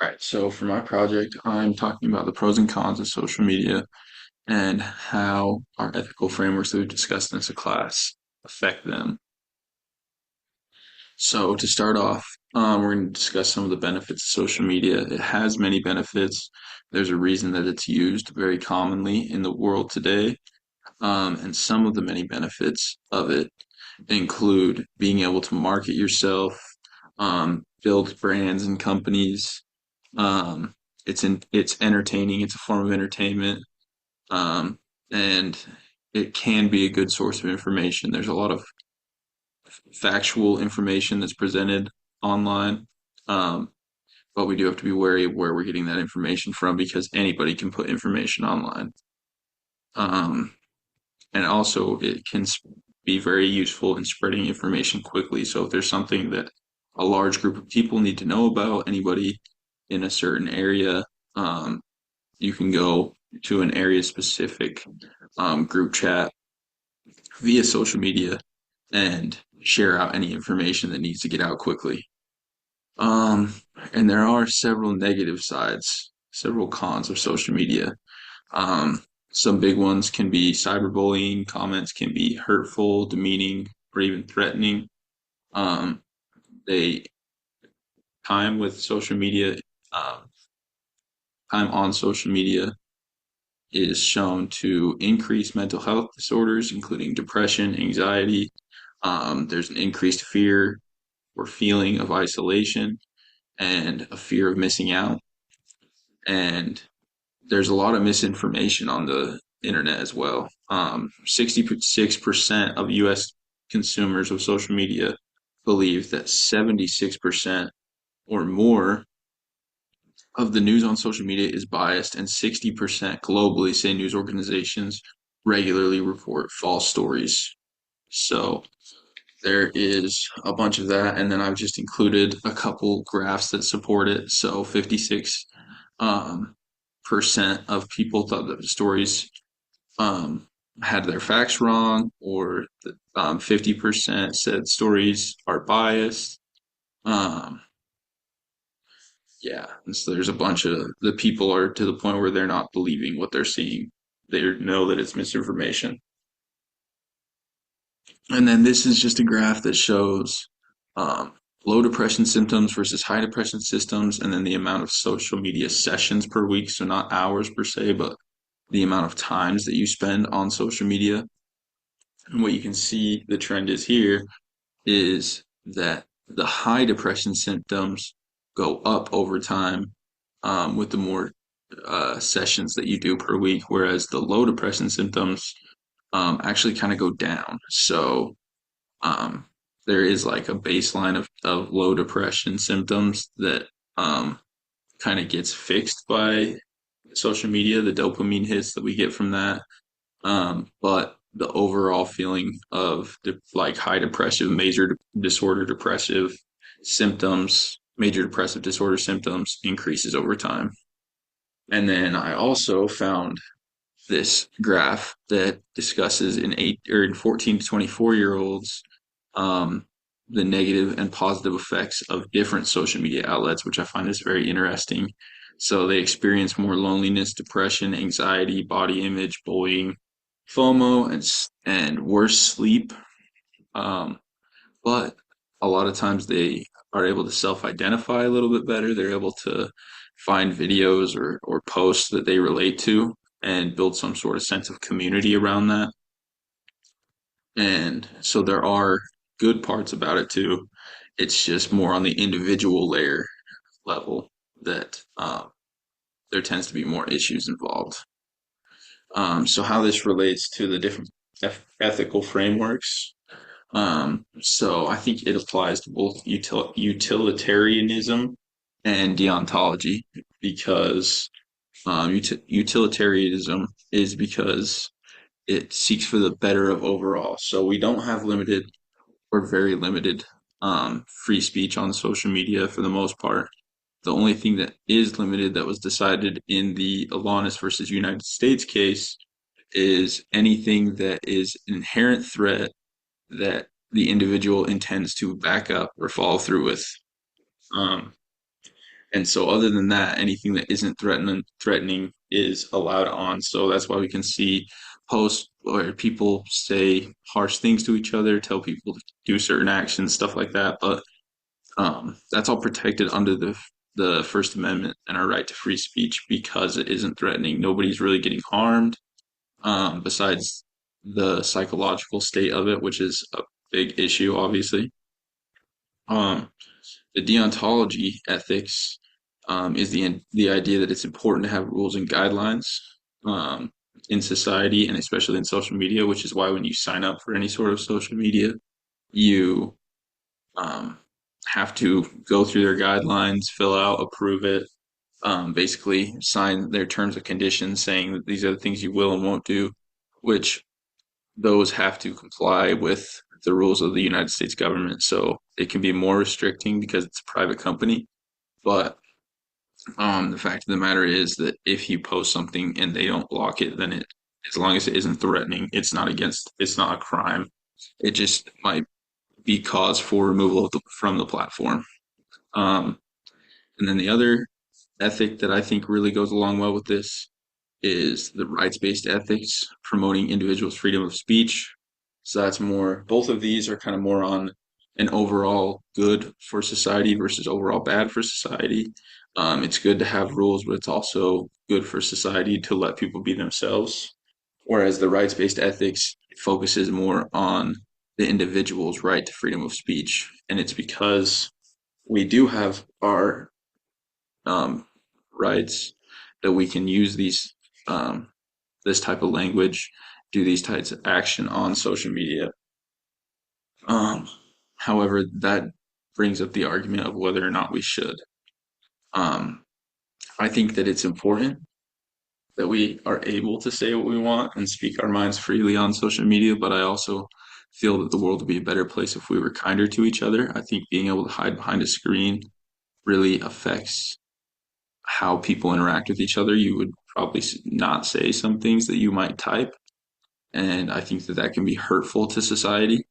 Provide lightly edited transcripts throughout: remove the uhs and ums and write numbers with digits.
Right. So for my project, I'm talking about the pros and cons of social media and how our ethical frameworks that we've discussed in this class affect them. So to start off, we're going to discuss some of the benefits of social media. It has many benefits. There's a reason that it's used very commonly in the world today. And some of the many benefits of it include being able to market yourself, build brands and companies. Um, it's entertaining. It's a form of entertainment, um, and it can be a good source of information. There's a lot of factual information that's presented online, um, but we do have to be wary of where we're getting that information from because anybody can put information online. Um, and also, it can be very useful in spreading information quickly. So if there's something that a large group of people need to know about, anybody in a certain area, um, you can go to an area specific group chat via social media and share out any information that needs to get out quickly. Um, and there are several negative sides, several cons of social media. Um, some big ones can be cyberbullying, comments can be hurtful, demeaning, or even threatening. Um, they time with social media, um, time on social media is shown to increase mental health disorders, including depression, anxiety. There's an increased fear or feeling of isolation and a fear of missing out. And there's a lot of misinformation on the internet as well. 66% of US consumers of social media believe that 76% or more of the news on social media is biased, and 60% globally say news organizations regularly report false stories. So there is a bunch of that, and then I've just included a couple graphs that support it. So 56 um, percent of people thought that the stories um, had their facts wrong, or 50% said stories are biased. Um, yeah, and so there's a bunch of the people are to the point where they're not believing what they're seeing. They know that it's misinformation. And then this is just a graph that shows um, low depression symptoms versus high depression symptoms, and then the amount of social media sessions per week. So not hours per se, but the amount of times that you spend on social media. And what you can see the trend is here is that the high depression symptoms go up over time with the more sessions that you do per week, whereas the low depression symptoms actually kind of go down. So um, there is like a baseline of low depression symptoms that kind of gets fixed by social media, the dopamine hits that we get from that. But the overall feeling of like high depressive, major disorder depressive symptoms, major depressive disorder symptoms increases over time. And then I also found this graph that discusses in 14 to 24 year olds um, the negative and positive effects of different social media outlets, which I find is very interesting. So they experience more loneliness, depression, anxiety, body image, bullying, FOMO, and worse sleep. Um, but a lot of times they are able to self-identify a little bit better. They're able to find videos or posts that they relate to and build some sort of sense of community around that. And so there are good parts about it too. It's just more on the individual layer level that there tends to be more issues involved. So how this relates to the different ethical frameworks. So I think it applies to both utilitarianism and deontology because utilitarianism is because it seeks for the better of overall. So we don't have limited or very limited free speech on social media for the most part. The only thing that is limited that was decided in the Alanis versus United States case is anything that is an inherent threat that the individual intends to back up or follow through with. Um, And so other than that, anything that isn't threatening is allowed on. So that's why we can see posts where people say harsh things to each other, tell people to do certain actions, stuff like that. But that's all protected under the First Amendment and our right to free speech because it isn't threatening. Nobody's really getting harmed, besides the psychological state of it, which is a big issue, obviously. Um, the deontology ethics is the idea that it's important to have rules and guidelines um, in society and especially in social media, which is why when you sign up for any sort of social media, you um, have to go through their guidelines, fill out, approve it, basically sign their terms of conditions saying that these are the things you will and won't do, which those have to comply with the rules of the United States government. So it can be more restricting because it's a private company. But the fact of the matter is that if you post something and they don't block it, then it, as long as it isn't threatening, it's not a crime. It just might be cause for removal from the platform. Um, and then the other ethic that I think really goes along well with this is the rights-based ethics, promoting individuals' freedom of speech. So that's more, both of these are kind of more on an overall good for society versus overall bad for society. It's good to have rules, but it's also good for society to let people be themselves. Whereas the rights-based ethics focuses more on the individual's right to freedom of speech. And it's because we do have our um, rights that we can use um, this type of language, do these types of action on social media. Um, However, that brings up the argument of whether or not we should. Um, I think that it's important that we are able to say what we want and speak our minds freely on social media, but I also feel that the world would be a better place if we were kinder to each other. I think being able to hide behind a screen really affects how people interact with each other. You would probably not say some things that you might type, and I think that that can be hurtful to society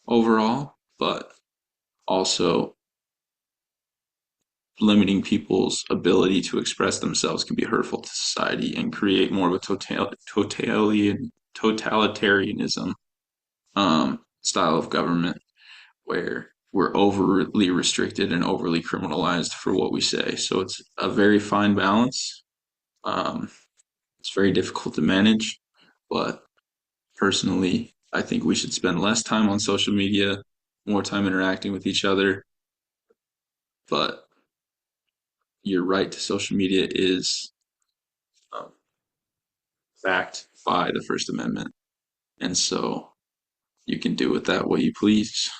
overall, but also limiting people's ability to express themselves can be hurtful to society and create more of a totalitarianism style of government where we're overly restricted and overly criminalized for what we say. So it's a very fine balance. Um, it's very difficult to manage, but personally, I think we should spend less time on social media, more time interacting with each other. But your right to social media is um, backed by the First Amendment. And so you can do with that what you please.